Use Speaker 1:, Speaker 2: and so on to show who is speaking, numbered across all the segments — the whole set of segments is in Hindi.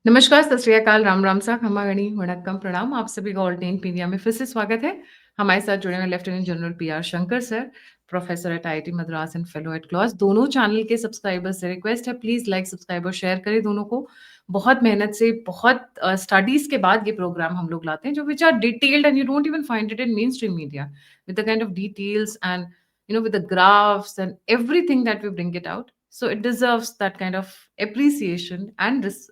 Speaker 1: नमस्कार, सत श्री अकाल, राम राम सा, खमा गणी, वणक्कम, प्रणाम। आप सभी का ऑल टेन इंडिया में फिर से स्वागत है। हमारे साथ जुड़े हुए lieutenant general PR Shankar sir, professor at IIT Madras and fellow at क्लॉस। दोनों चैनल के सब्सक्राइबर्स से रिक्वेस्ट है, प्लीज लाइक, सब्सक्राइब और शेयर करें दोनों को। बहुत मेहनत से, बहुत स्टडीज के बाद ये प्रोग्राम हम लोग लाते हैं, जो which are detailed and you don't even find it in main stream media, with the kind of details and with the graphs and everything that we bring it out. So it deserves that kind of appreciation and this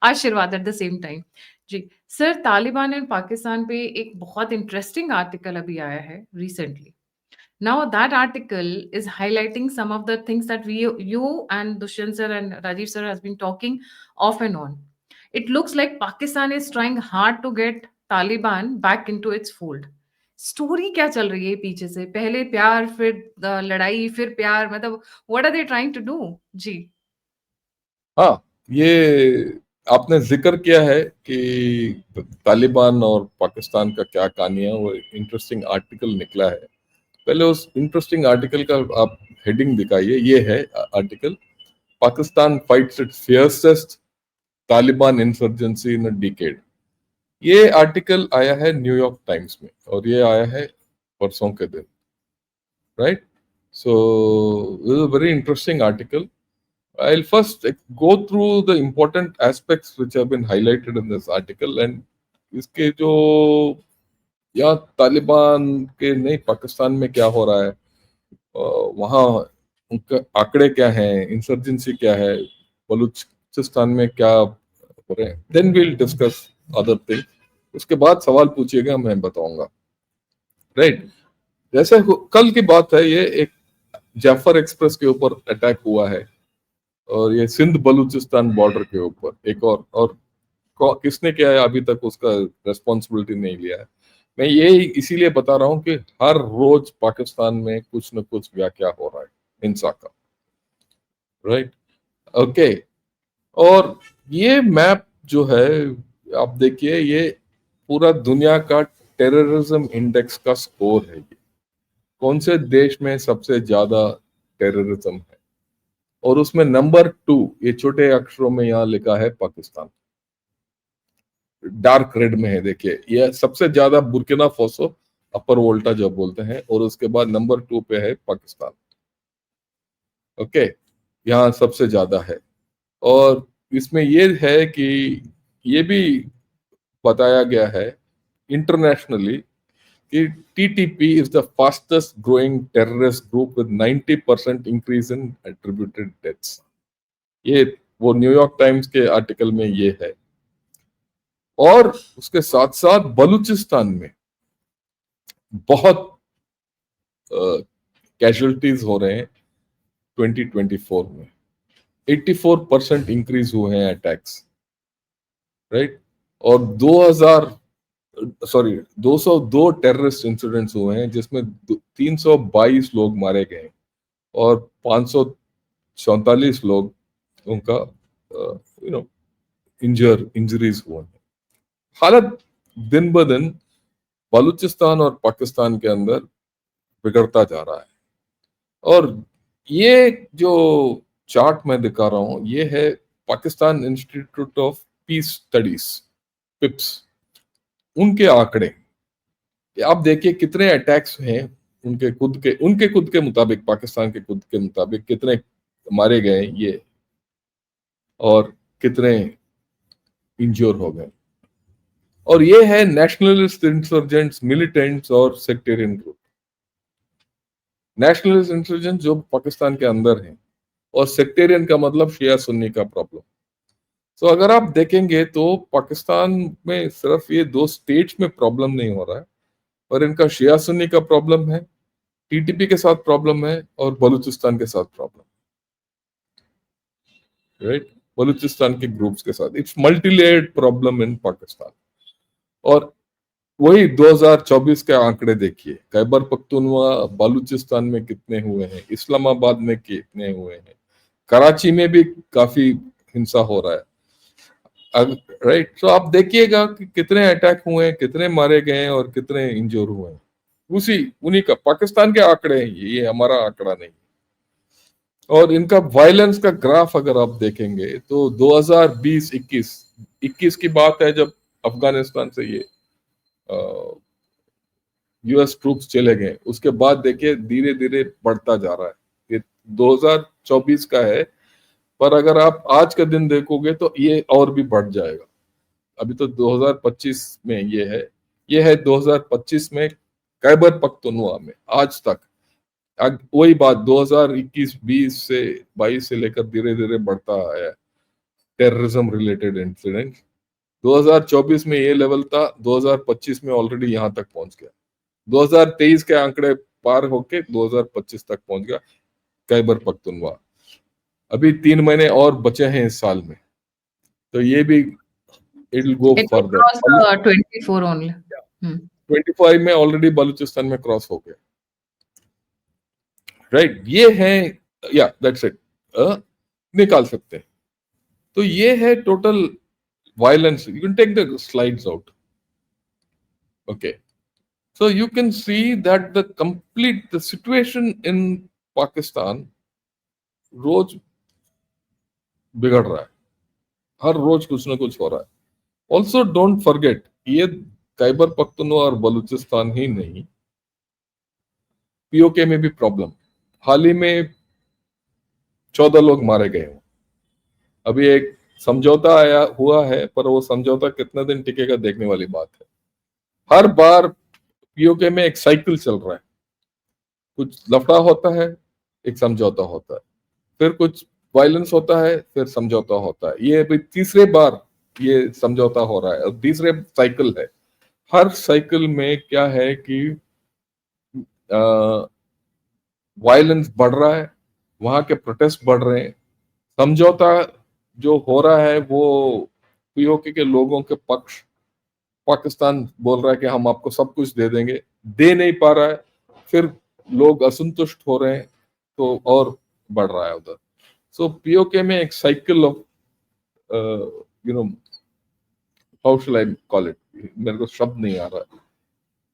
Speaker 1: आशीर्वाद एट द सेम टाइम। जी सर, तालिबान एंड पाकिस्तान पे एक बहुत इंटरेस्टिंग आर्टिकल अभी आया है recently. Now that article is highlighting some of the things that we you and Dushyant sir and Rajiv sir has been talking of and on. It looks like Pakistan is trying hard to get Taliban back into its fold. Story क्या चल रही है पीछे से? पहले प्यार, फिर लड़ाई, फिर प्यार, मतलब what are they trying to do? जी
Speaker 2: हाँ, ये आपने जिक्र किया है कि तालिबान और पाकिस्तान का क्या कहानी है। वो इंटरेस्टिंग आर्टिकल निकला है। पहले उस इंटरेस्टिंग आर्टिकल का आप हेडिंग दिखाइए। ये है article, Pakistan fights its fiercest Taliban insurgency in a decade. ये आर्टिकल आया है न्यूयॉर्क टाइम्स में और ये आया है परसों के दिन, right? So this is a very interesting article. I'll first go through the important aspects which have been highlighted in this article and इसके जो या तालिबान के नहीं पाकिस्तान में क्या हो रहा है, वहाँ उनके आंकड़े क्या हैं, इंसर्जेंसी क्या है, बलूचिस्तान में क्या हो रहे हैं. Then we'll discuss other things. उसके बाद सवाल पूछिएगा, मैं बताऊंगा, राइट? जैसे कल की बात है, ये एक जाफर एक्सप्रेस के ऊपर अटैक हुआ है और ये सिंध बलूचिस्तान बॉर्डर के ऊपर एक और किसने किया है अभी तक उसका रेस्पॉन्सिबिलिटी नहीं लिया है. मैं ये इसीलिए बता रहा हूँ कि हर रोज पाकिस्तान में कुछ न कुछ व्याख्या हो रहा है हिंसा का, राइट? ओके. और ये मैप जो है, आप देखिए, ये पूरा दुनिया का टेररिज्म इंडेक्स का स्कोर है. ये कौन से देश में सबसे ज्यादा टेररिज्म है, और उसमें नंबर 2 ये छोटे अक्षरों में यहाँ लिखा है पाकिस्तान, डार्क रेड में है. देखिए, ये सबसे ज्यादा बुर्किना फासो, अपर वोल्टा जो बोलते हैं, और उसके बाद नंबर 2 पे है पाकिस्तान. ओके, यहाँ सबसे ज्यादा है. और इसमें ये है कि ये भी बताया गया है इंटरनेशनली कि TTP is the fastest growing terrorist group with 90% increase in attributed deaths. ये वो न्यूयॉर्क टाइम्स के आर्टिकल में ये है. और उसके साथ साथ बलूचिस्तान में बहुत कैजुअलिटीज हो रहे हैं 2024 में. 84% इंक्रीज हुए हैं अटैक्स, राइट? और 202 टेररिस्ट इंसिडेंट्स हुए हैं, जिसमें 322 लोग मारे गए और 544 लोग उनका इंजरीज हुए हैं. हालत दिन ब दिन बलूचिस्तान और पाकिस्तान के अंदर बिगड़ता जा रहा है. और ये जो चार्ट मैं दिखा रहा हूं, ये है Pakistan institute of peace studies, पिप्स, उनके आंकड़े. आप देखिए कितने अटैक्स हैं उनके खुद के मुताबिक, पाकिस्तान के खुद के मुताबिक कितने मारे गए ये, और कितने इंज्योर हो गए. और ये है नेशनलिस्ट इंसर्जेंट्स, मिलिटेंट्स और सेक्टेरियन ग्रुप. नेशनलिस्ट इंसर्जेंट जो पाकिस्तान के अंदर हैं, और सेक्टेरियन का मतलब शिया सुन्नी का प्रॉब्लम. तो अगर आप देखेंगे तो पाकिस्तान में सिर्फ ये 2 स्टेट्स में प्रॉब्लम नहीं हो रहा है, और इनका शिया सुन्नी का प्रॉब्लम है, टीटीपी के साथ प्रॉब्लम है, और बलूचिस्तान के साथ प्रॉब्लम, राइट? बलूचिस्तान के ग्रुप्स के साथ it's multi layered problem in Pakistan. और वही 2024 के आंकड़े देखिए, खैबर पख्तूनवा बलूचिस्तान में कितने हुए हैं, इस्लामाबाद में कितने हुए हैं, कराची में भी काफी हिंसा हो रहा है, राइट? तो आप देखिएगा कि कितने अटैक हुए हैं, कितने मारे गए हैं, और कितने इंजोर हुए हैं. उन्हीं का पाकिस्तान के आंकड़े हैं, ये हमारा आंकड़ा नहीं. और इनका वायलेंस का ग्राफ अगर आप देखेंगे तो 2020-21 की बात है जब अफगानिस्तान से ये यूएस ट्रूप्स चले गए, उसके बाद देखिए धीरे धीरे बढ़ता जा रहा है। ये 2024 का है, पर अगर आप आज का दिन देखोगे तो ये और भी बढ़ जाएगा। अभी तो 2025 में ये है 2025 में खैबर पख्तूनख्वा में आज तक वही बात 2021-20 से 22 से लेकर धीरे धीरे बढ़ता आया है। टेररिज्म रिलेटेड इंसिडेंट 2024 में ये लेवल था, 2025 में ऑलरेडी यहां तक पहुंच गया। 2023 के आंकड़े पार होके 2025 तक पहुंच गया खैबर पख्तूनख्वा। अभी 3 महीने और बचे हैं इस साल में, तो ये भी it will go
Speaker 1: It will
Speaker 2: further.
Speaker 1: cross 24 only.
Speaker 2: 25 में ऑलरेडी बलूचिस्तान में क्रॉस हो गया, राइट। ये है, या दैट्स इट, निकाल सकते हैं। तो ये है total violence. You can take the slides out, okay. So you can see that the situation in Pakistan रोज बिगड़ रहा है, हर रोज कुछ ना कुछ हो रहा है। ऑल्सो डोंट फॉरगेट, ये खैबर पख्तूनख्वा और बलूचिस्तान ही नहीं, पीओके में भी प्रॉब्लम। हाल ही में 14 लोग मारे गए हैं। अभी एक समझौता आया हुआ है, पर वो समझौता कितने दिन टिकेगा देखने वाली बात है। हर बार पीओके में एक साइकिल चल रहा है, कुछ लफड़ा होता है, एक समझौता होता है, फिर कुछ वायलेंस होता है, फिर समझौता होता है। ये अभी तीसरे बार ये समझौता हो रहा है और तीसरे साइकिल है। हर साइकिल में क्या है कि वायलेंस बढ़ रहा है, वहां के प्रोटेस्ट बढ़ रहे हैं। समझौता जो हो रहा है वो पीओके के लोगों के पक्ष, पाकिस्तान बोल रहा है कि हम आपको सब कुछ दे देंगे, दे नहीं पा रहा है, फिर लोग असंतुष्ट हो रहे हैं, तो और बढ़ रहा है उधर। सो पीओके में एक cycle of you know how should I call it, मेरे को शब्द नहीं आ रहा है,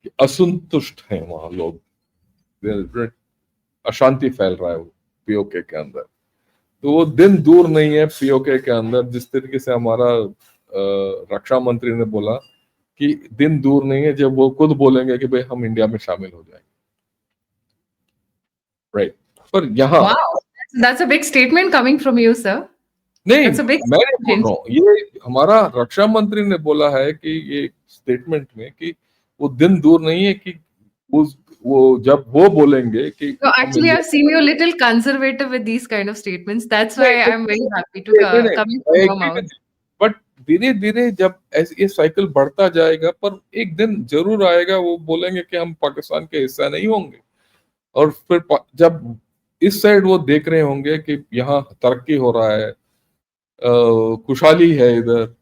Speaker 2: कि असंतुष्ट हैं वहां लोग, अशांति फैल रहा है पीओके के अंदर। तो वो दिन दूर नहीं है पीओके के अंदर, जिस तरीके से हमारा रक्षा मंत्री ने बोला कि दिन दूर नहीं है जब वो खुद बोलेंगे कि भाई हम इंडिया में शामिल हो जाएंगे, राइट। पर यहाँ
Speaker 1: Wow, that's a big statement coming from you, sir.
Speaker 2: नहीं,
Speaker 1: That's a big
Speaker 2: मैं नहीं बोल
Speaker 1: statement.
Speaker 2: रहा हूँ, ये हमारा रक्षा मंत्री ने बोला है कि ये स्टेटमेंट में कि वो दिन दूर नहीं है कि वो जब वो बोलेंगे कि
Speaker 1: So
Speaker 2: हम
Speaker 1: actually,
Speaker 2: India
Speaker 1: I've seen you a little conservative with these kind of statements. That's why
Speaker 2: नहीं,
Speaker 1: I'm very happy to
Speaker 2: नहीं, नहीं,
Speaker 1: coming
Speaker 2: I
Speaker 1: from your
Speaker 2: agree
Speaker 1: mouth.
Speaker 2: with you. But धीरे धीरे जब ऐसे ये साइकिल बढ़ता जाएगा, पर एक दिन जरूर आएगा वो बोलेंगे कि हम पाकिस्तान के हिस्सा नहीं होंगे। और फिर जब इस साइड वो देख रहे होंगे कि यहाँ तरक्की हो रहा है, खुशहाली है, इधर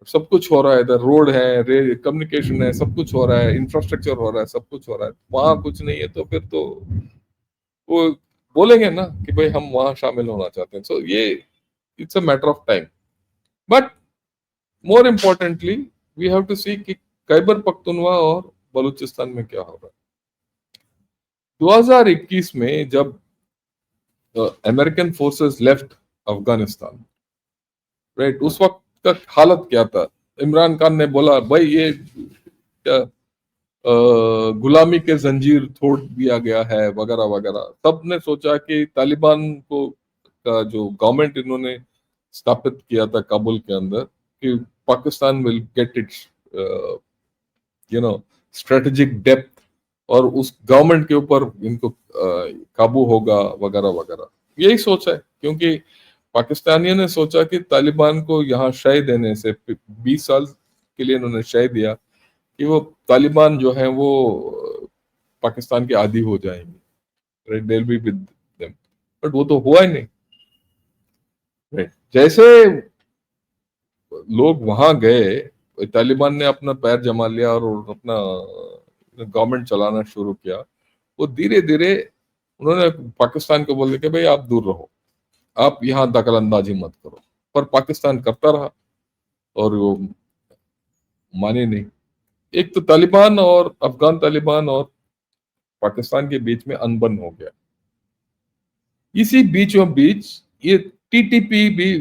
Speaker 2: सब कुछ हो रहा है, इधर रोड है, रेल कम्युनिकेशन है, सब कुछ हो रहा है, इंफ्रास्ट्रक्चर हो रहा है, सब कुछ हो रहा है, वहां कुछ नहीं है, तो फिर तो वो बोलेंगे ना कि भाई हम वहां शामिल होना चाहते हैं। सो ये it's a matter of time. But more importantly we have to see कि खैबर पख्तूनख्वा और बलूचिस्तान में क्या हो रहा है। 2021 में जब American forces left Afghanistan, right, उस वक्त का हालत क्या था? इमरान खान ने बोला भाई ये क्या गुलामी के जंजीर तोड़ दिया गया है वगैरह वगैरह। सबने सोचा कि तालिबान को का जो गवर्नमेंट इन्होंने स्थापित किया था काबुल के अंदर, कि Pakistan will get it's strategic depth, और उस गवर्नमेंट के ऊपर इनको काबू होगा वगैरह वगैरह। यही सोच है, क्योंकि पाकिस्तानियों ने सोचा कि तालिबान को यहाँ शय देने से 20 साल के लिए इन्होंने शय दिया कि वो तालिबान जो है वो पाकिस्तान के आदी हो जाएंगे, right, they will be with them. But वो तो हुआ ही नहीं, राइट। जैसे लोग वहां गए, तालिबान ने अपना पैर जमा लिया और अपना गवर्नमेंट चलाना शुरू किया, वो धीरे धीरे उन्होंने पाकिस्तान को बोल दिया कि भाई आप दूर रहो, आप यहाँ दखल अंदाजी मत करो। पर पाकिस्तान करता रहा और वो माने नहीं। एक तो तालिबान और अफगान तालिबान और पाकिस्तान के बीच में अनबन हो गया। इसी बीचों बीच ये टीटीपी भी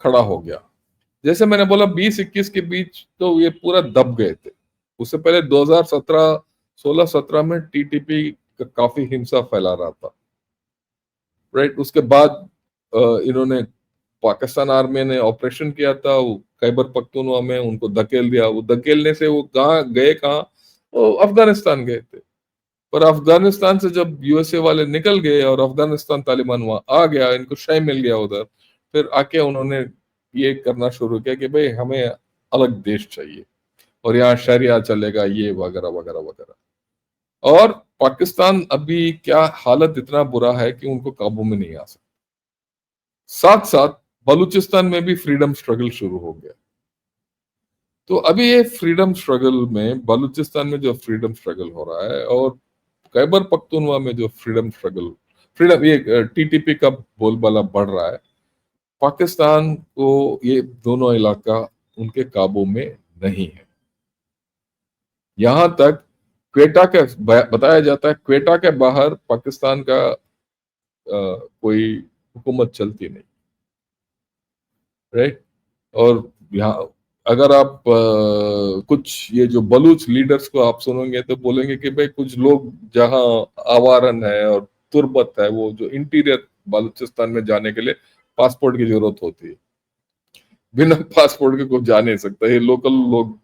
Speaker 2: खड़ा हो गया। जैसे मैंने बोला 20-21 के बीच तो ये पूरा दब गए थे। उससे पहले 2017 16-17 में टीटीपी का काफी हिंसा फैला रहा था, राइट। उसके बाद इन्होंने पाकिस्तान आर्मी ने ऑपरेशन किया था, वो खैबर पख्तूनख्वा में उनको धकेल दिया। वो धकेलने से वो कहाँ वो अफगानिस्तान गए थे। पर अफगानिस्तान से जब यूएसए वाले निकल गए और अफगानिस्तान तालिबान वहां आ गया, इनको शय मिल गया उधर, फिर आके उन्होंने ये करना शुरू किया कि भाई हमें अलग देश चाहिए और यहाँ शरिया चलेगा, ये वगैरह वगैरह वगैरह। और पाकिस्तान अभी क्या हालत इतना बुरा है कि उनको काबू में नहीं आ सकता। साथ साथ बलूचिस्तान में भी फ्रीडम स्ट्रगल शुरू हो गया। तो अभी ये फ्रीडम स्ट्रगल में, बलूचिस्तान में जो फ्रीडम स्ट्रगल हो रहा है और खैबर पख्तूनख्वा में जो फ्रीडम ये टीटीपी का बोलबाला बढ़ रहा है, पाकिस्तान को ये दोनों इलाका उनके काबू में नहीं है। यहां तक क्वेटा के बताया जाता है, क्वेटा के बाहर पाकिस्तान का कोई हुकूमत चलती नहीं, राइट। और यहाँ अगर आप कुछ ये जो बलूच लीडर्स को आप सुनेंगे तो बोलेंगे कि भाई कुछ लोग जहाँ आवारन है और तुर्बत है, वो जो इंटीरियर बलूचिस्तान में जाने के लिए पासपोर्ट की जरूरत होती है, बिना पासपोर्ट के कोई जा नहीं सकता, ये लोकल लोग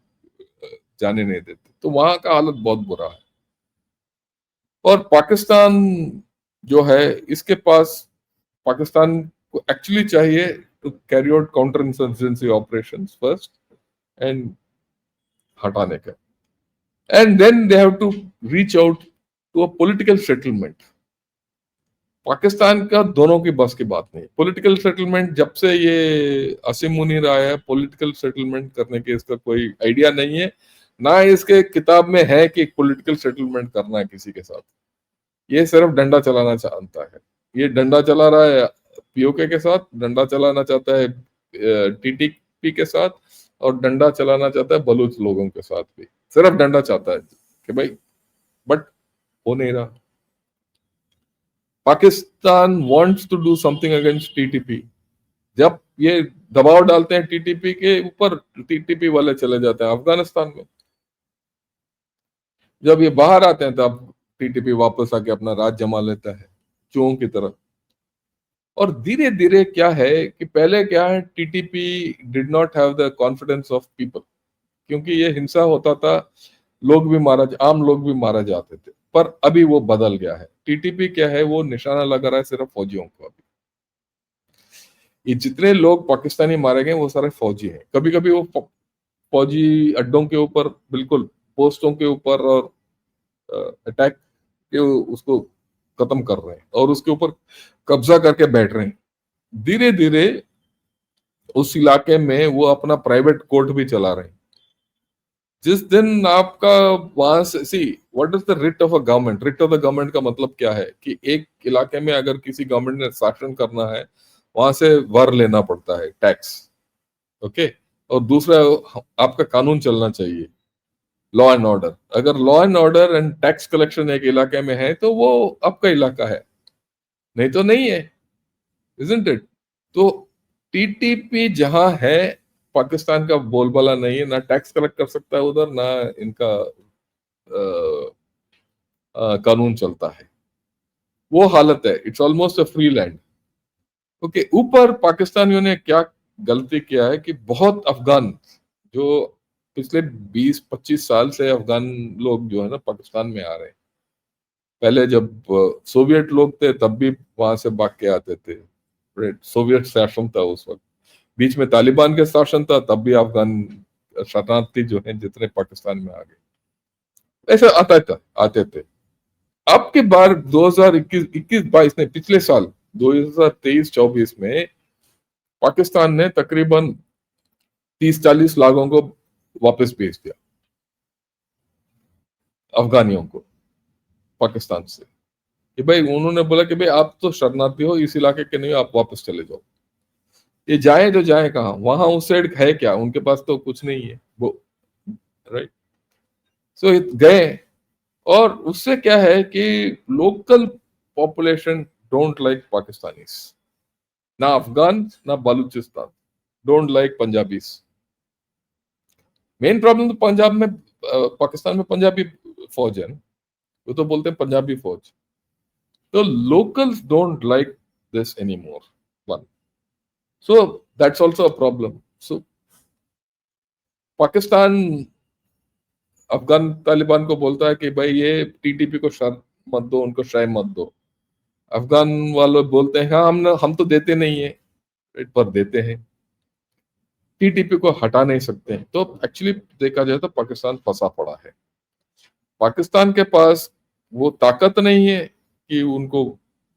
Speaker 2: जाने नहीं देते। तो वहां का हालत बहुत बुरा है। और पाकिस्तान जो है, इसके पास, पाकिस्तान को एक्चुअली चाहिए to carry out counter insurgency operations first and हटाने का, and then they have to reach out to a political settlement. Pakistan का दोनों की बस की बात नहीं। पॉलिटिकल सेटलमेंट जब से ये असीम मुनीर आया है, पॉलिटिकल सेटलमेंट करने के इसका कोई आइडिया नहीं है, ना इसके किताब में है कि पॉलिटिकल सेटलमेंट करना है किसी के साथ। ये सिर्फ डंडा चलाना चाहता है। ये डंडा चला रहा है पीओके के साथ, डंडा चलाना चाहता है टीटीपी के साथ, और डंडा चलाना चाहता है बलूच लोगों के साथ भी। सिर्फ डंडा चाहता है कि भाई, बट हो नहीं रहा। Pakistan wants to do something against TTP. जब ये दबाव डालते हैं टीटीपी के ऊपर, टीटीपी वाले चले जाते हैं अफगानिस्तान में। जब ये बाहर आते हैं तब टीटीपी वापस आके अपना राज जमा लेता है चूहों की तरह। और धीरे धीरे क्या है कि पहले क्या है, TTP did not have the confidence of people, क्योंकि ये हिंसा होता था, आम लोग भी मारा जाते थे। पर अभी वो बदल गया है। टीटीपी क्या है, वो निशाना लगा रहा है सिर्फ फौजियों को। अभी ये जितने लोग पाकिस्तानी मारे गए वो सारे फौजी हैं। कभी कभी वो फौजी अड्डों के ऊपर, बिल्कुल पोस्टों के ऊपर और अटैक के उसको खत्म कर रहे हैं और उसके ऊपर कब्जा करके बैठ रहे हैं। धीरे धीरे उस इलाके में वो अपना प्राइवेट कोर्ट भी चला रहे हैं। जिस दिन आपका वहां से, see what is the writ of a government. Writ of the government का मतलब क्या है कि एक इलाके में अगर किसी गवर्नमेंट ने शासन करना है, वहां से वर लेना पड़ता है, टैक्स, ओके। और दूसरा, आपका कानून चलना चाहिए, लॉ एंड ऑर्डर। अगर law and order and tax collection एक इलाके में है तो वो आपका इलाका है, नहीं तो नहीं है, इजंट इट। तो टीटीपी जहां है, पाकिस्तान का बोलबाला नहीं है, ना टैक्स कलेक्ट कर सकता है उधर, ना इनका कानून चलता है। वो हालत है, it's almost a free land. Okay, ऊपर पाकिस्तानियों ने क्या गलती किया है कि बहुत अफगान, जो पिछले 20-25 साल से अफगान लोग जो है ना पाकिस्तान में आ रहे हैं। पहले जब सोवियत लोग थे तब भी वहां से भाग के आते थे, सोवियत शासन था उस वक्त। बीच में तालिबान के शासन था, तब भी अफगान शरणार्थी जो हैं जितने पाकिस्तान में आ गए, ऐसे आते थे। अब की बार 2021-22 ने, पिछले साल 2023-24 में पाकिस्तान ने तकरीबन 30-40 लाखों को वापस भेज दिया, अफगानियों को पाकिस्तान से। कि भाई, उन्होंने बोला कि भाई आप तो शरणार्थी हो, इस इलाके के नहीं हो, आप वापस चले जाओ। ये जाए तो जाए कहाँ, वहां उस साइड है क्या, उनके पास तो कुछ नहीं है वो, राइट। सो गए, और उससे क्या है कि local population don't like Pakistanis. ना अफगान ना Balochistan don't like Punjabis. Main problem तो पंजाब में पाकिस्तान में पंजाबी फौज है ना, वो तो बोलते हैं पंजाबी फौज. तो locals don't like this anymore. One. So that's also a problem. So Pakistan Afghan Taliban को बोलता है कि भाई ये टीटीपी को शर्त मत दो, उनको शय मत दो. अफगान वाले बोलते हैं हाँ हम तो देते नहीं है, पर देते हैं. टीटीपी को हटा नहीं सकते हैं. तो एक्चुअली देखा जाए तो पाकिस्तान फंसा पड़ा है. पाकिस्तान के पास वो ताकत नहीं है कि उनको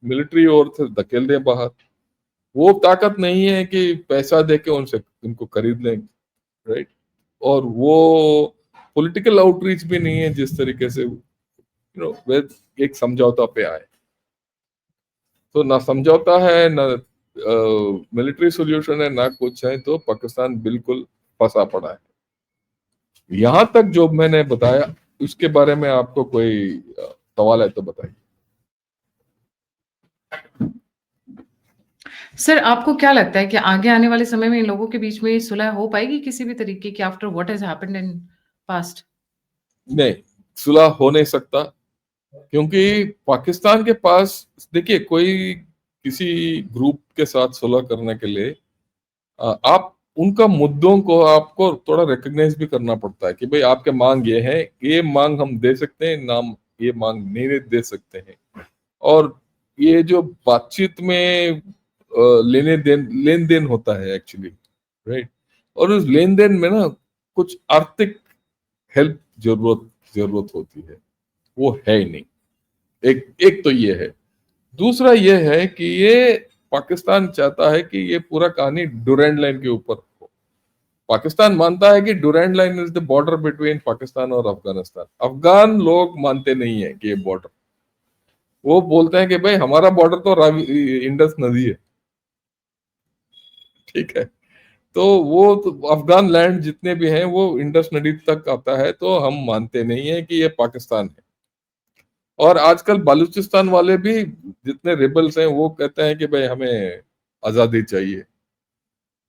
Speaker 2: मिलिट्री ओर से धकेल दे बाहर. वो ताकत नहीं है कि पैसा देके उनसे उनको खरीद लें, राइट. और वो पॉलिटिकल आउटरीच भी नहीं है जिस तरीके से वे एक समझौता पे आए. तो ना समझौता है, ना मिलिट्री सॉल्यूशन है, ना कुछ है. तो पाकिस्तान बिल्कुल फंसा पड़ा है. यहां तक जो मैंने बताया उसके बारे में आपको कोई सवाल है तो बताइए.
Speaker 1: सर, आपको क्या लगता है कि आगे आने वाले समय में इन लोगों के बीच में सुलह हो पाएगी किसी भी तरीके की after what has happened in past?
Speaker 2: नहीं, सुलह हो नहीं सकता, क्योंकि पाकिस्तान के पास देखिए कोई किसी ग्रुप के साथ सुलह करने के लिए आप उनका मुद्दों को आपको थोड़ा रिकग्नाइज भी करना पड़ता है कि भाई आपके मांग ये है, ये मांग हम दे सकते हैं, नाम ये मांग नहीं दे सकते हैं. और ये जो बातचीत में लेन देन होता है एक्चुअली, राइट. और उस लेन देन में ना कुछ आर्थिक हेल्प जरूरत होती है, वो है ही नहीं. एक एक तो ये है. दूसरा ये है कि ये पाकिस्तान चाहता है कि ये पूरा कहानी डुरैंड लाइन के ऊपर हो. पाकिस्तान मानता है कि Durand line is the border between Pakistan और अफगानिस्तान. अफगान लोग मानते नहीं है कि ये बॉर्डर. वो बोलते हैं कि भाई हमारा बॉर्डर तो इंडस नदी है, ठीक है. तो वो तो अफगान लैंड जितने भी हैं वो इंडस नदी तक आता है, तो हम मानते नहीं है कि ये पाकिस्तान है. और आजकल बलूचिस्तान वाले भी जितने रिबल्स हैं वो कहते हैं कि भाई हमें आजादी चाहिए.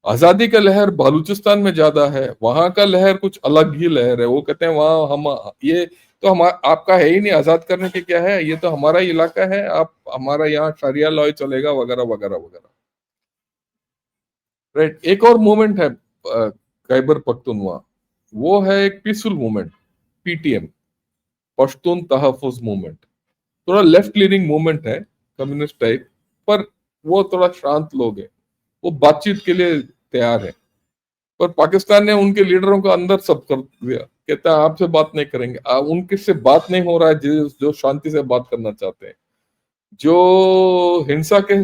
Speaker 2: आजादी का लहर बलूचिस्तान में ज्यादा है, वहां का लहर कुछ अलग ही लहर है. वो कहते हैं वहां हम ये तो हम आपका है ही नहीं, आजाद करने के क्या है, ये तो हमारा ही इलाका है, आप हमारा यहाँ शरिया लॉ चलेगा वगैरह वगैरह वगैरह, राइट. एक और मूवमेंट है खैबर पख्तूनवा, वो है एक peaceful movement, PTM, Pashtun Tahafuz movement. थोड़ा लेफ्ट लीनिंग मूवमेंट है, कम्युनिस्ट टाइप, पर वो थोड़ा शांत लोग हैं, वो बातचीत के लिए तैयार है. पर पाकिस्तान ने उनके लीडरों को अंदर सब कर दिया, कहता है आपसे बात नहीं करेंगे. उनके से बात नहीं हो रहा है जो शांति से बात करना चाहते हैं. जो हिंसा के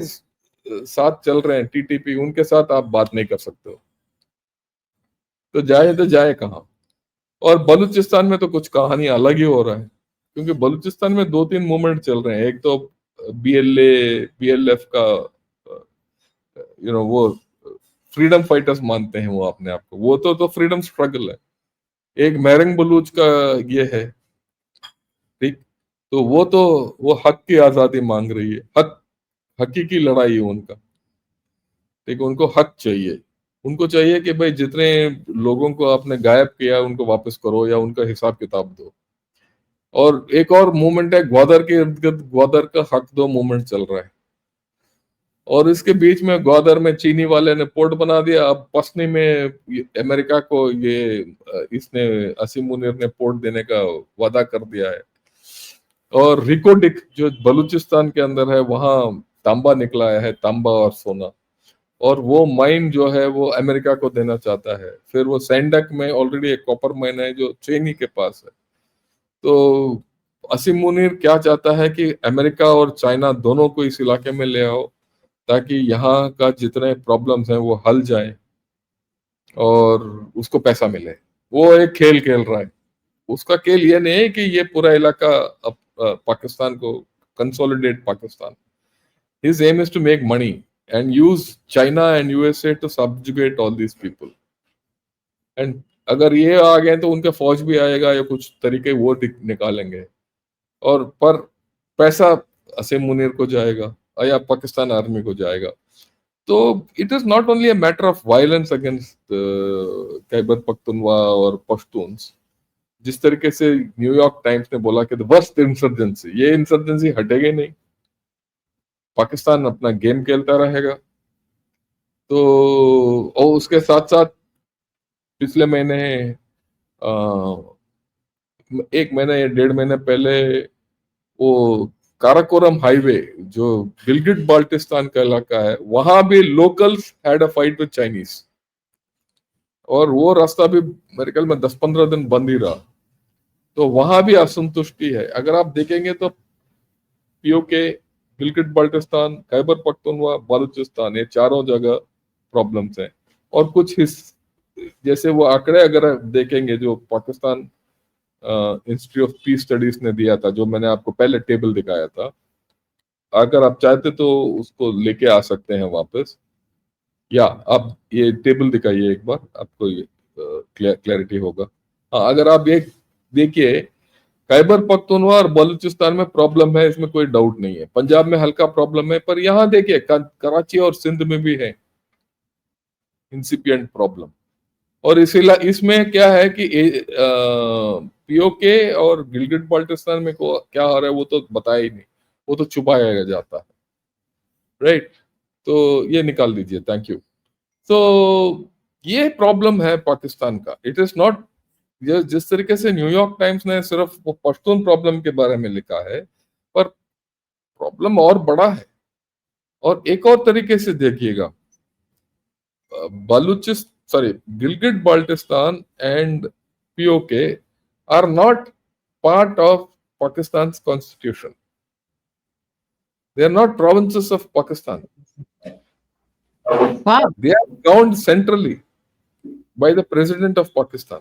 Speaker 2: साथ चल रहे हैं टीटीपी, उनके साथ आप बात नहीं कर सकते हो. तो जाए कहाँ. और बलूचिस्तान में तो कुछ कहानी अलग ही हो रहा है, क्योंकि बलूचिस्तान में दो तीन मूवमेंट चल रहे हैं. एक तो बीएलएफ का वो फ्रीडम फाइटर्स मानते हैं वो अपने आप को, वो तो फ्रीडम स्ट्रगल है. एक मैरंग बलूच का ये है, ठीक. तो वो हक की आजादी मांग रही है, हकीकी लड़ाई है उनका, ठीक. उनको हक चाहिए. उनको चाहिए कि भाई जितने लोगों को आपने गायब किया उनको वापस करो या उनका हिसाब किताब दो. और एक और मूवमेंट है ग्वादर के इर्द गिर्द, ग्वादर का हक दो मूवमेंट चल रहा है. और इसके बीच में ग्वादर में चीनी वाले ने पोर्ट बना दिया. अब पसनी में अमेरिका को इसने असीम मुनीर ने पोर्ट देने का वादा कर दिया है. और रिकोडिक जो बलूचिस्तान के अंदर है, वहां तांबा निकला है, तांबा और सोना. और वो माइन जो है वो अमेरिका को देना चाहता है. फिर वो सैंडक में ऑलरेडी एक कॉपर माइन है जो चीनी के पास है. तो असीम मुनीर क्या चाहता है कि अमेरिका और चाइना दोनों को इस इलाके में ले आओ, ताकि यहाँ का जितने प्रॉब्लम्स हैं वो हल जाए और उसको पैसा मिले. वो एक खेल खेल रहा है. उसका खेल ये नहीं है कि ये पूरा इलाका पाकिस्तान को consolidate Pakistan. His aim is to make money and use China and USA to subjugate all these people. And अगर ये आ गए तो उनका फौज भी आएगा या कुछ तरीके वो निकालेंगे. और पर पैसा असीम मुनीर को जाएगा. या पाकिस्तान आर्मी को जाएगा। तो it is not only a matter of violence against Khyber Pakhtunkhwa और पश्तून्स। जिस तरीके से न्यूयॉर्क टाइम्स ने बोला कि द वर्स्ट इंसर्जेंसी, ये इंसर्जेंसी हटेगी नहीं, पाकिस्तान अपना गेम खेलता रहेगा। तो और उसके साथ साथ पिछले महीने अ, एक महीने या 1.5 महीने पहले वो काराकोरम हाईवे जो गिलगिट बाल्टिस्तान का इलाका है, वहां भी locals had a fight with Chinese, और वो रास्ता भी मेरे ख्याल में 10-15 दिन बंद ही रहा। तो वहां भी असंतुष्टि है। अगर आप देखेंगे तो पीओके, गिलगिट बाल्टिस्तान, खैबर पख्तूनख्वा, बलूचिस्तान, ये चारों जगह प्रॉब्लम्स हैं। और कुछ जैसे वो आंकड़े अगर आप देखेंगे जो Pakistan institute of peace studies ने दिया था, जो मैंने आपको पहले टेबल दिखाया था, अगर आप चाहते तो उसको लेके आ सकते हैं वापस, या आप ये टेबल दिखाइए एक बार, आपको ये क्लैरिटी होगा। हाँ, अगर आप ये देखिए, खैबर पख्तूनख्वा और बलूचिस्तान में प्रॉब्लम है, इसमें कोई डाउट नहीं है। पंजाब में हल्का प्रॉब्लम है, पर यहाँ देखिए कराची और सिंध में भी है इंसिपिएंट प्रॉब्लम। और इसमें क्या है कि पीओके और गिलगिट बाल्टिस्तान में को क्या हो रहा है वो तो बताया ही नहीं, वो तो छुपाया जाता है, राइट। तो ये निकाल दीजिए, थैंक यू। तो ये प्रॉब्लम है पाकिस्तान का। इट इज नॉट, जिस तरीके से न्यूयॉर्क टाइम्स ने सिर्फ वो पश्तून प्रॉब्लम के बारे में लिखा है, पर प्रॉब्लम और बड़ा है। और एक और तरीके से देखिएगा, बलूचिस sorry Gilgit Baltistan and POK are not part of Pakistan constitution. They are not provinces of Pakistan.
Speaker 1: वाह।
Speaker 2: They are governed centrally by the president of Pakistan.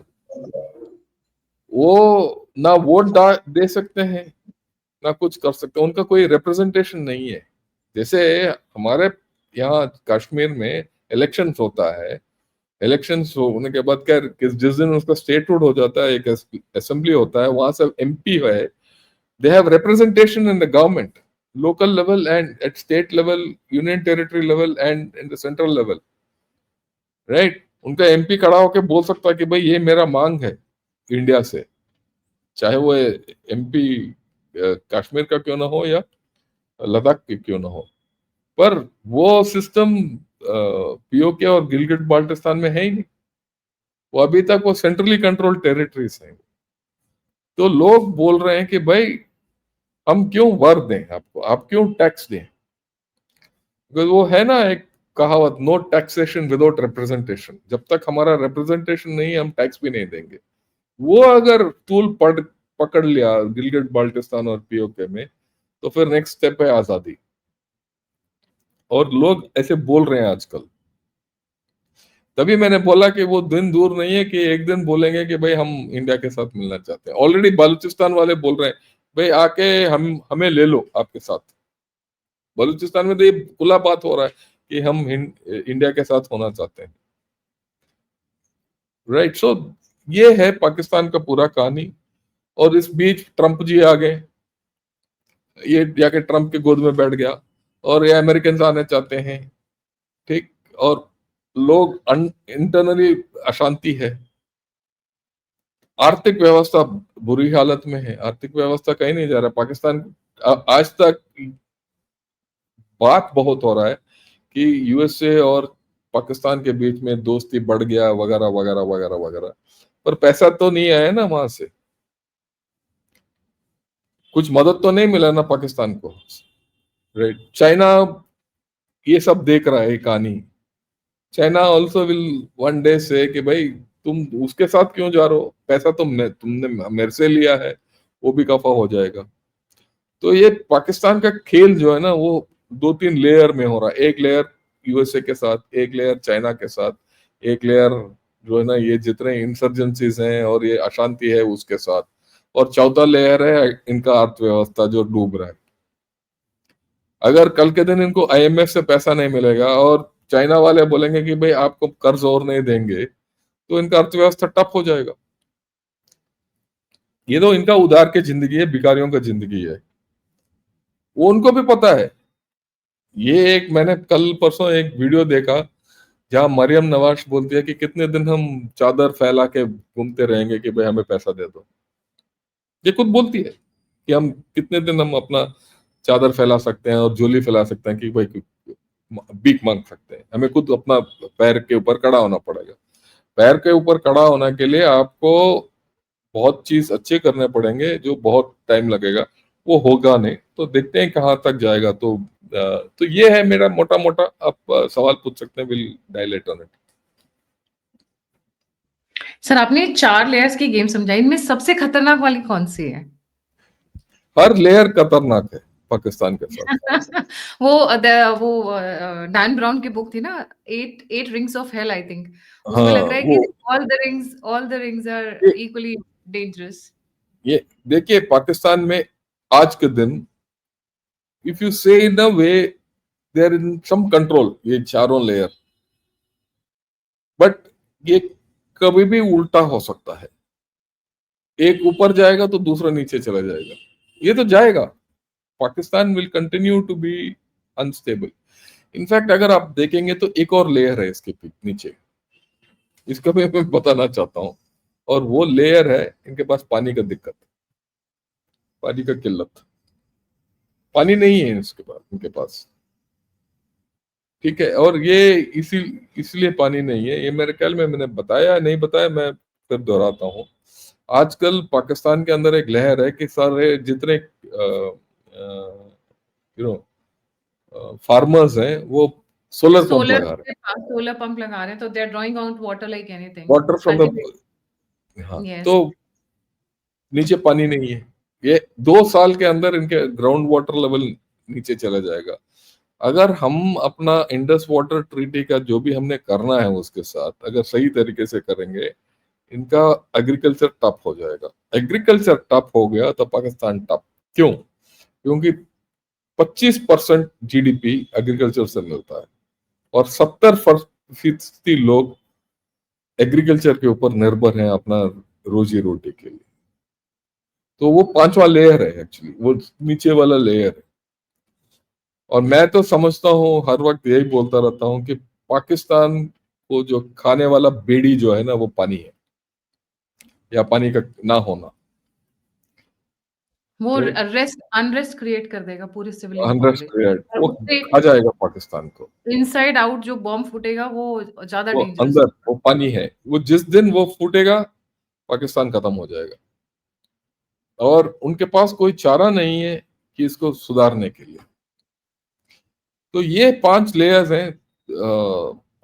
Speaker 2: वो ना दे सकते हैं, ना कुछ कर सकते हैं, उनका कोई रिप्रेजेंटेशन नहीं है। जैसे हमारे यहाँ कश्मीर में इलेक्शंस होता है, इलेक्शंस होने के बाद क्या, जिस दिन उसका स्टेटहुड हो जाता है, एक असेंबली होता है, वहां से एमपी है, they have representation in the government, local level and at state level, union territory level and in the central level, right. उनका एमपी खड़ा होकर बोल सकता है कि भाई ये मेरा मांग है इंडिया से, चाहे वो एमपी कश्मीर का क्यों ना हो या लद्दाख की क्यों ना हो। पर वो सिस्टम पीओके और गिलगिट बाल्टिस्तान में है ही नहीं। वो अभी तक वो सेंट्रली कंट्रोल टेरिटरीज हैं। तो लोग बोल रहे हैं कि भाई हम क्यों वर दें आपको, आप क्यों टैक्स दें। बिकॉज वो है ना एक कहावत, नो टैक्सेशन विदाउट रिप्रेजेंटेशन। जब तक हमारा रिप्रेजेंटेशन नहीं है, हम टैक्स भी नहीं देंगे। वो अगर टूल पकड़ लिया गिलगिट बाल्टिस्तान और पीओके में, तो फिर नेक्स्ट स्टेप है आजादी। और लोग ऐसे बोल रहे हैं आजकल। तभी मैंने बोला कि वो दिन दूर नहीं है कि एक दिन बोलेंगे कि भाई हम इंडिया के साथ मिलना चाहते हैं। ऑलरेडी बलूचिस्तान वाले बोल रहे हैं, भाई आके हम हमें ले लो आपके साथ। बलूचिस्तान में तो ये खुला बात हो रहा है कि हम इंडिया के साथ होना चाहते हैं, राइट। सो ये है पाकिस्तान का पूरा कहानी। और इस बीच ट्रंप जी आ गए, ये जाके ट्रंप के गोद में बैठ गया, और ये अमेरिकन आने चाहते हैं, ठीक। और लोग इंटरनली अशांति है। आर्थिक व्यवस्था बुरी हालत में है, आर्थिक व्यवस्था कहीं नहीं जा रहा पाकिस्तान। आज तक बात बहुत हो रहा है कि यूएसए और पाकिस्तान के बीच में दोस्ती बढ़ गया वगैरह वगैरह वगैरह वगैरह, पर पैसा तो नहीं आया ना वहां से, कुछ मदद तो नहीं मिला ना पाकिस्तान को, राइट। चाइना ये सब देख रहा है ये कहानी। China also will one day से कि भाई तुम उसके साथ क्यों जा रहे हो, पैसा तुमने मेरे से लिया है, वो भी कफा हो जाएगा। तो ये पाकिस्तान का खेल जो है ना, वो 2-3 लेयर में हो रहा है। एक लेयर यूएसए के साथ, एक लेयर चाइना के साथ, एक लेयर जो है ना ये जितने इंसर्जेंसीज हैं और ये अशांति है उसके साथ, और चौथा लेयर है इनका अर्थव्यवस्था जो डूब रहा है। अगर कल के दिन इनको आईएमएफ से पैसा नहीं मिलेगा और चाइना वाले बोलेंगे कि भाई आपको कर्ज और नहीं देंगे, तो इनका अर्थव्यवस्था ठप हो जाएगा। ये तो इनका उधार की जिंदगी है, भिखारियों का जिंदगी है, वो उनको भी पता है। ये एक मैंने कल परसों एक वीडियो देखा जहां मरियम नवाज बोलती है कि कितने दिन हम चादर फैला के घूमते रहेंगे कि भाई हमें पैसा दे दो। ये खुद बोलती है कि हम कितने दिन हम अपना चादर फैला सकते हैं और झोली फैला सकते हैं कि भाई भीख मांग सकते हैं। हमें खुद अपना पैर के ऊपर खड़ा होना पड़ेगा। पैर के ऊपर खड़ा होने के लिए आपको बहुत चीज अच्छे करने पड़ेंगे जो बहुत टाइम लगेगा, वो होगा नहीं। तो देखते हैं कहाँ तक जाएगा। तो ये है मेरा मोटा मोटा। आप सवाल पूछ सकते हैं, will dilate on it.
Speaker 1: Sir आपने 4 लेयर्स की गेम समझाई, इनमें सबसे खतरनाक वाली कौन-सी है?
Speaker 2: हर लेयर खतरनाक है पाकिस्तान के साथ।
Speaker 1: वो डैन ब्राउन की बुक थी ना, 8 rings of hell I think. उसमें
Speaker 2: हाँ
Speaker 1: लग रहा है कि
Speaker 2: वो
Speaker 1: ऑल द रिंग्स आर
Speaker 2: ये
Speaker 1: इक्वली डेंजरस।
Speaker 2: ये देखिए पाकिस्तान में आज के दिन, इफ यू से इन अ वे, देयर इन सम कंट्रोल, ये चारों लेयर। बट ये कभी भी उल्टा हो सकता है। एक ऊपर जाएगा तो दूसरा नीचे चला जाएगा। ये तो जाएगा। Pakistan will continue to be unstable. In fact अगर आप देखेंगे तो एक और लेयर है इसके नीचे, इसका भी मैं बताना चाहता हूँ। और वो लेयर है इनके पास पानी का दिक्कत, पानी का किल्लत। पानी नहीं है इसके पास, इनके पास। ठीक है। और ये इसलिए पानी नहीं है, ये मेरे ख्याल में मैंने बताया नहीं बताया, मैं फिर दोहराता हूँ। आजकल पाकिस्तान के अंदर एक लहर है कि सारे जितने यू नो फार्मर्स हैं वो सोलर पंप
Speaker 1: सोलर
Speaker 2: लगा रहे हैं।
Speaker 1: के पास सोलर पंप लगा रहे हैं, तो they are drawing out water like anything.
Speaker 2: Water from the,
Speaker 1: ultimate
Speaker 2: हाँ,
Speaker 1: यस।
Speaker 2: तो नीचे पानी नहीं है। ये 2 साल के अंदर इनके ग्राउंड वाटर लेवल नीचे चला जाएगा। अगर हम अपना इंडस वाटर ट्रीटी का जो भी हमने करना है उसके साथ अगर सही तरीके से करेंगे, इनका एग्रीकल्चर टफ हो जाएगा। एग्रीकल्चर टफ हो गया तो पाकिस्तान टफ। क्यों? क्योंकि 25% जीडीपी एग्रीकल्चर से मिलता है और 70% लोग एग्रीकल्चर के ऊपर निर्भर हैं अपना रोजी रोटी के लिए। तो वो पांचवा लेयर है एक्चुअली, वो नीचे वाला लेयर है। और मैं तो समझता हूँ, हर वक्त यही बोलता रहता हूँ कि पाकिस्तान को जो खाने वाला बेड़ी जो है ना, वो पानी है, या पानी का ना होना।
Speaker 1: वो
Speaker 2: राइट।
Speaker 1: अनरेस्ट क्रिएट कर देगा पूरी सिविलियन
Speaker 2: अनरेस्ट
Speaker 1: पॉपुलेशन, और
Speaker 2: वो
Speaker 1: उससे
Speaker 2: खा जाएगा पाकिस्तान को।
Speaker 1: इनसाइड आउट जो बॉम्ब फूटेगा वो ज़्यादा
Speaker 2: वो
Speaker 1: डेंजरस
Speaker 2: अंदर
Speaker 1: होगा।
Speaker 2: वो पानी है, वो जिस दिन वो फूटेगा पाकिस्तान खत्म हो जाएगा। और उनके पास कोई चारा नहीं है कि इसको सुधारने के लिए। तो ये 5 लेयर्स हैं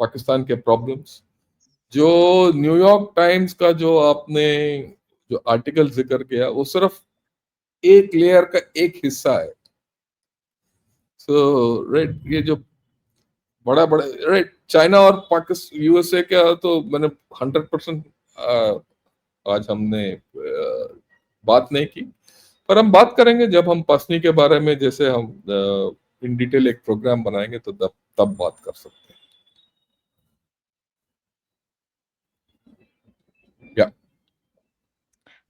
Speaker 2: पाकिस्तान के प्रॉब्लम्स। जो न्यूयॉर्क टाइम्स का जो आपने जो आर्टिकल जिक्र किया, वो सिर्फ एक लेयर का एक हिस्सा है। सो राइट, ये जो बड़ा बड़ा, राइट, चाइना और पाकिस्तान यूएसए का तो मैंने 100% आज हमने बात नहीं की। पर हम बात करेंगे जब हम पसनी के बारे में, जैसे हम इन डिटेल एक प्रोग्राम बनाएंगे तो तब तब बात कर सकते हैं। या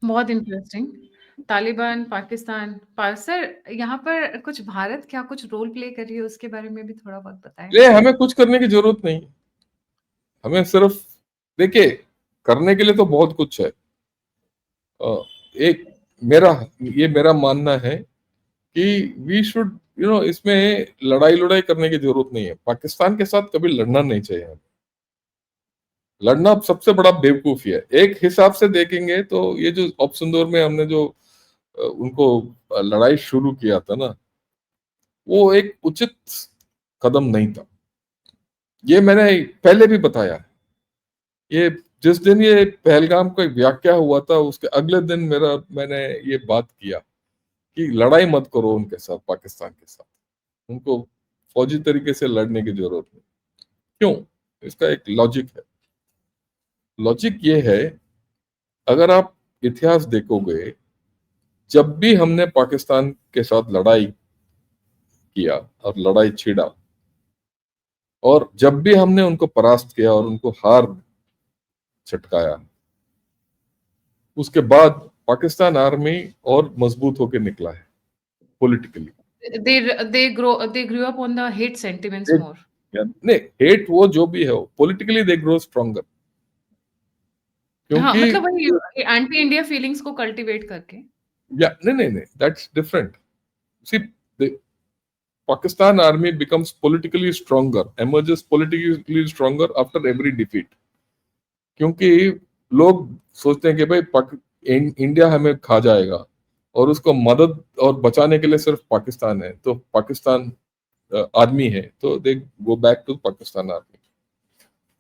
Speaker 1: बहुत इंटरेस्टिंग। तालिबान, पाकिस्तान, सर यहाँ पर कुछ भारत क्या कुछ रोल प्ले कर रही है, उसके बारे में भी थोड़ा बहुत बताएं।
Speaker 2: ये हमें कुछ करने की जरूरत नहीं। हमें सिर्फ, देखिए, करने के लिए तो बहुत कुछ है। एक मेरा ये मेरा मानना है कि वी शुड इसमें लड़ाई लड़ाई करने की जरूरत नहीं है। पाकिस्तान के साथ कभी लड़ना नहीं चाहिए। लड़ना सबसे बड़ा बेवकूफी है। एक हिसाब से देखेंगे तो ये जो ऑप्शनदौर में हमने जो उनको लड़ाई शुरू किया था ना, वो एक उचित कदम नहीं था। ये मैंने पहले भी बताया। ये जिस दिन ये पहलगाम का व्याख्या हुआ था उसके अगले दिन मैंने ये बात किया कि लड़ाई मत करो उनके साथ, पाकिस्तान के साथ। उनको फौजी तरीके से लड़ने की जरूरत नहीं। क्यों? इसका एक लॉजिक है। लॉजिक ये है, अगर आप इतिहास देखोगे, जब भी हमने पाकिस्तान के साथ लड़ाई किया और लड़ाई छिड़ा, और जब भी हमने उनको परास्त किया और उनको हार छटकाया, उसके बाद पाकिस्तान आर्मी और मजबूत होकर निकला है politically.
Speaker 1: they grew up on the hate sentiments
Speaker 2: They-
Speaker 1: more.
Speaker 2: नहीं, हेट वो जो भी है, पॉलिटिकली दे ग्रो स्ट्रॉन्गर,
Speaker 1: हाँ,
Speaker 2: क्योंकि
Speaker 1: मतलब वही एंटी इंडिया फीलिंग्स को कल्टीवेट करके।
Speaker 2: या नहीं, that's different. See, Pakistan army becomes politically stronger, emerges politically stronger after every defeat, क्योंकि लोग सोचते हैं कि भाई इंडिया हमें खा जाएगा, और उसको मदद और बचाने के लिए सिर्फ पाकिस्तान है, तो पाकिस्तान आर्मी है, तो they go back to Pakistan army.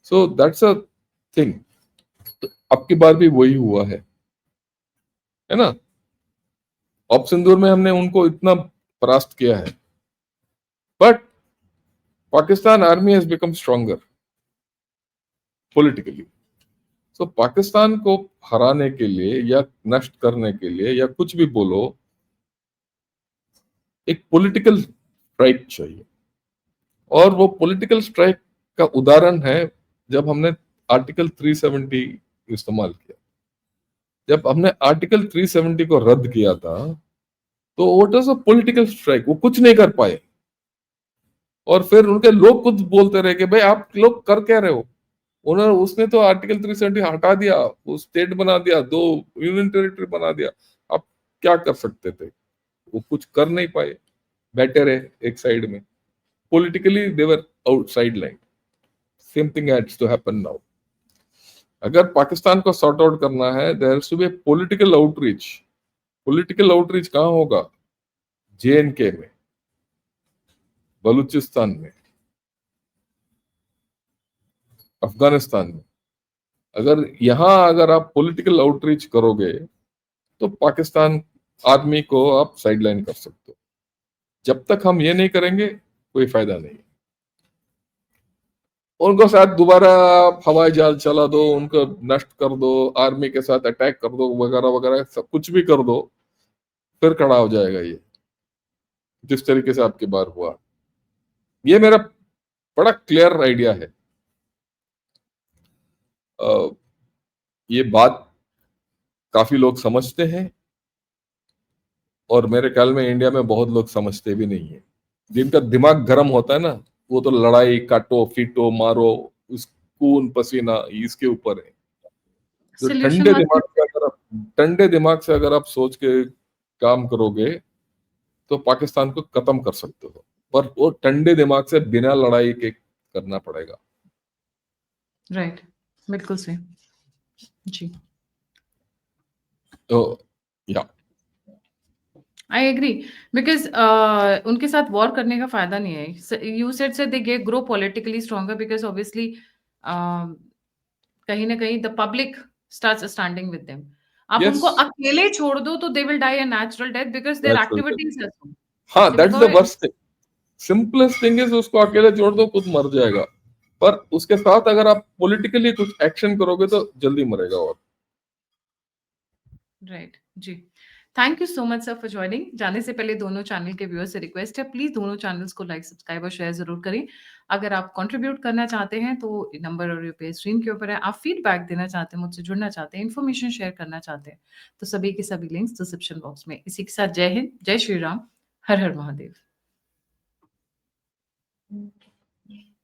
Speaker 2: So that's a thing. अब की बार भी वही हुआ है ना। अब सिंदूर में हमने उनको इतना परास्त किया है, but Pakistan army has become stronger politically. सो पाकिस्तान को हराने के लिए या नष्ट करने के लिए या कुछ भी बोलो, एक पॉलिटिकल स्ट्राइक चाहिए, और वो पॉलिटिकल स्ट्राइक का उदाहरण है जब हमने आर्टिकल 370 इस्तेमाल किया। जब हमने आर्टिकल 370 को रद्द किया था, तो what was a political strike, वो कुछ नहीं कर पाए, और फिर उनके लोग खुद बोलते रहे कि भाई आप लोग कर क्या रहे हो। उन्होंने उसने तो आर्टिकल 370 हटा दिया, वो स्टेट बना दिया, 2 यूनियन टेरिटरी बना दिया। आप क्या कर सकते थे, वो कुछ कर नहीं पाए, बैठे रहे एक साइड में। Politically they were outside line. Same thing has to happen now. अगर पाकिस्तान को सॉर्ट आउट करना है, there has to be political outreach. Political outreach कहाँ होगा? JNK में, बलूचिस्तान में, अफगानिस्तान में। अगर आप पॉलिटिकल आउटरीच करोगे, तो पाकिस्तान आर्मी को आप साइडलाइन कर सकते हो। जब तक हम ये नहीं करेंगे, कोई फायदा नहीं। उनको साथ दोबारा हवाई जहाज चला दो, उनको नष्ट कर दो, आर्मी के साथ अटैक कर दो, वगैरह वगैरह, सब कुछ भी कर दो, फिर खड़ा हो जाएगा ये, जिस तरीके से आपकी बार हुआ। ये मेरा बड़ा क्लियर आइडिया है। ये बात काफी लोग समझते हैं, और मेरे ख्याल में इंडिया में बहुत लोग समझते भी नहीं है। जिनका दिमाग गर्म होता है ना, वो तो लड़ाई, काटो पीटो मारो, उस खून पसीना इसके ऊपर है। जो
Speaker 1: सॉल्यूशन वाला
Speaker 2: ठंडे दिमाग से अगर आप सोच के काम करोगे, तो पाकिस्तान को खत्म कर सकते हो, पर वो ठंडे दिमाग से बिना लड़ाई के करना पड़ेगा।
Speaker 1: राइट, बिल्कुल सही। जी,
Speaker 2: तो या
Speaker 1: आई एग्री, बिकॉज उनके साथ वॉर करने का फायदा नहीं है। You said say they get grow politically stronger because obviously कहीं ना कहीं the public starts standing with them. आप
Speaker 2: यस,
Speaker 1: उनको अकेले छोड़ दो तो they will die a natural death because their
Speaker 2: natural death.
Speaker 1: Activities are so
Speaker 2: हाँ, that's the
Speaker 1: simple.
Speaker 2: Worst thing. Simplest thing is उसको अकेले छोड़ दो, खुद मर जाएगा। पर उसके साथ अगर आप पॉलिटिकली कुछ एक्शन करोगे, तो जल्दी मरेगा। और
Speaker 1: राइट, जी। Thank you so much sir for joining. जाने से पहले दोनों चैनल के व्यूअर्स से रिक्वेस्ट है, प्लीज दोनों चैनल्स को लाइक, सब्सक्राइब और शेयर जरूर करें। अगर आप कंट्रीब्यूट करना चाहते हैं तो नंबर और रुपये स्क्रीन के ऊपर है। आप फीडबैक देना चाहते हैं, मुझसे जुड़ना चाहते हैं, इन्फॉर्मेशन शेयर करना चाहते हैं, तो सभी के सभी लिंक्स डिस्क्रिप्शन बॉक्स में। इसी के साथ जय हिंद, जय श्री राम, हर हर महादेव।